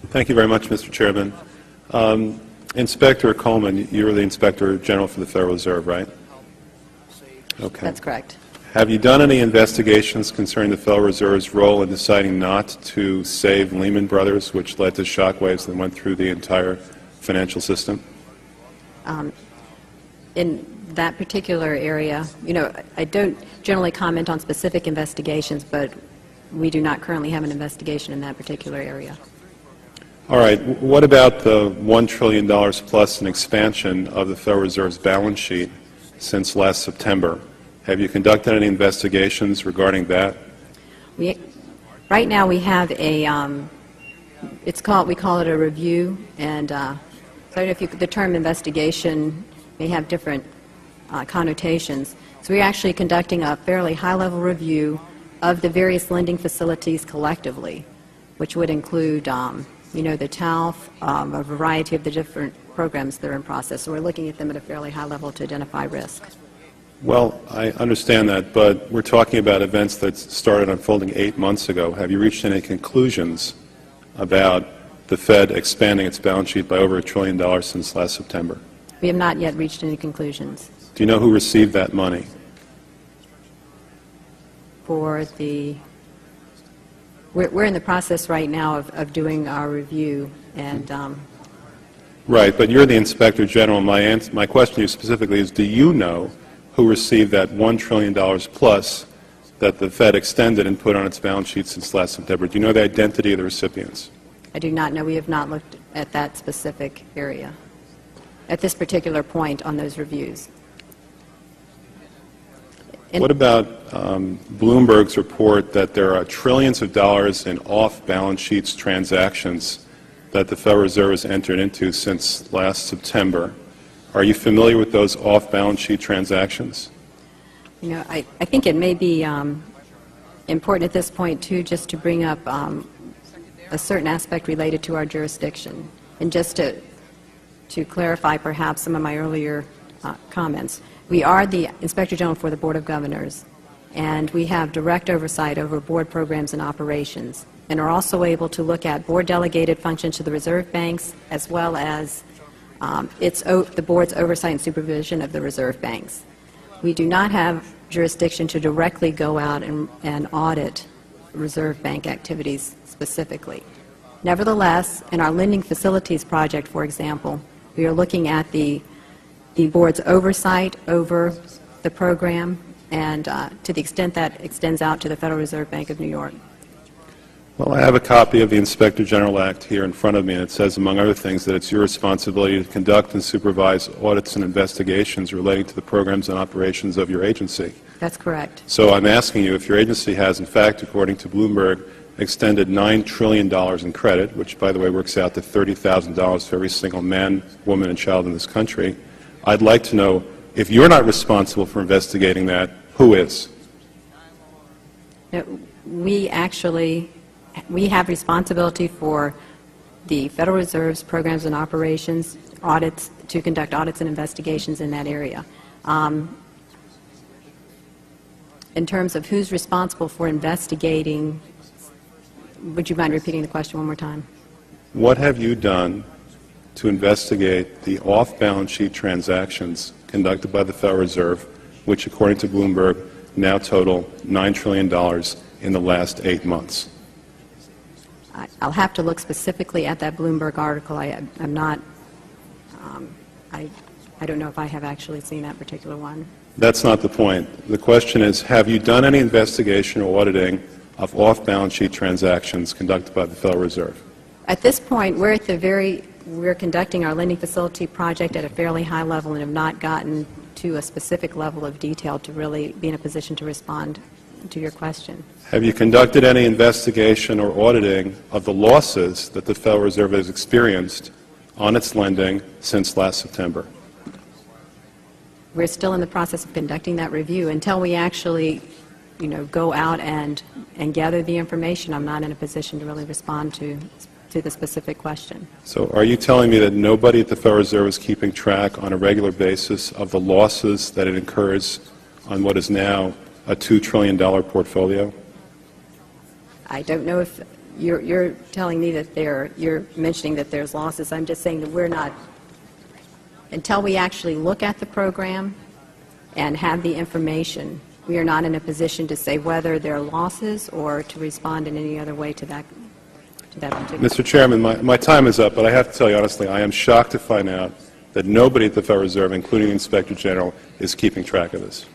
Thank you very much, Mr. Chairman. Inspector Coleman, you're the Inspector General for the Federal Reserve, right? Okay. That's correct. Have you done any investigations concerning the Federal Reserve's role in deciding not to save Lehman Brothers, which led to shockwaves that went through the entire financial system? In that particular area, I don't generally comment on specific investigations, but we do not currently have an investigation in that particular area. All right. What about the $1 trillion plus in expansion of the Federal Reserve's balance sheet since last September? Have you conducted any investigations regarding that? Right now we have a, we call it a review, and so I don't know if the term investigation may have different connotations. So we're actually conducting a fairly high-level review of the various lending facilities collectively, which would include, the TALF, a variety of the different programs that are in process. So we're looking at them at a fairly high level to identify risk. Well, I understand that, but we're talking about events that started unfolding 8 months ago. Have you reached any conclusions about the Fed expanding its balance sheet by over $1 trillion since last September? We have not yet reached any conclusions. Do you know who received that money? For the, we're in the process right now of doing our review, and right, but you're the Inspector General. My question to you specifically is, do you know who received that $1 trillion plus that the Fed extended and put on its balance sheet since last September? Do you know the identity of the recipients? I do not know. We have not looked at that specific area at this particular point on those reviews. What about Bloomberg's report that there are trillions of dollars in off-balance sheets transactions that the Federal Reserve has entered into since last September? Are you familiar with those off-balance sheet transactions? I think it may be important at this point, too, just to bring up a certain aspect related to our jurisdiction. And just to clarify perhaps some of my earlier comments. We are the Inspector General for the Board of Governors, and we have direct oversight over board programs and operations, and are also able to look at board-delegated functions to the reserve banks, as well as the board's oversight and supervision of the reserve banks. We do not have jurisdiction to directly go out and audit reserve bank activities specifically. Nevertheless, in our lending facilities project, for example, we are looking at the board's oversight over the program, and to the extent that extends out to the Federal Reserve Bank of New York. Well, I have a copy of the Inspector General Act here in front of me, and it says, among other things, that it's your responsibility to conduct and supervise audits and investigations relating to the programs and operations of your agency. That's correct. So I'm asking you if your agency has, in fact, according to Bloomberg, extended $9 trillion in credit, which, by the way, works out to $30,000 for every single man, woman, and child in this country. I'd like to know, if you're not responsible for investigating that, who is? No, we have responsibility for the Federal Reserve's programs and operations, audits, to conduct audits and investigations in that area. In terms of who's responsible for investigating, would you mind repeating the question one more time? What have you done to investigate the off-balance sheet transactions conducted by the Federal Reserve, which, according to Bloomberg, now total $9 trillion in the last 8 months? I'll have to look specifically at that Bloomberg article. I'm not, I don't know if I have actually seen that particular one. That's not the point. The question is, have you done any investigation or auditing of off-balance sheet transactions conducted by the Federal Reserve? At this point, we're conducting our lending facility project at a fairly high level and have not gotten to a specific level of detail to really be in a position to respond to your question. Have you conducted any investigation or auditing of the losses that the Federal Reserve has experienced on its lending since last September? We're still in the process of conducting that review. Until we actually, go out and gather the information, I'm not in a position to really respond to the specific question. So are you telling me that nobody at the Federal Reserve is keeping track on a regular basis of the losses that it incurs on what is now a $2 trillion portfolio? I don't know if you're telling me that you're mentioning that there's losses. I'm just saying that we're not, until we actually look at the program and have the information, we are not in a position to say whether there are losses or to respond in any other way to that particular. Mr. Chairman, my time is up, but I have to tell you honestly, I am shocked to find out that nobody at the Federal Reserve, including the Inspector General, is keeping track of this.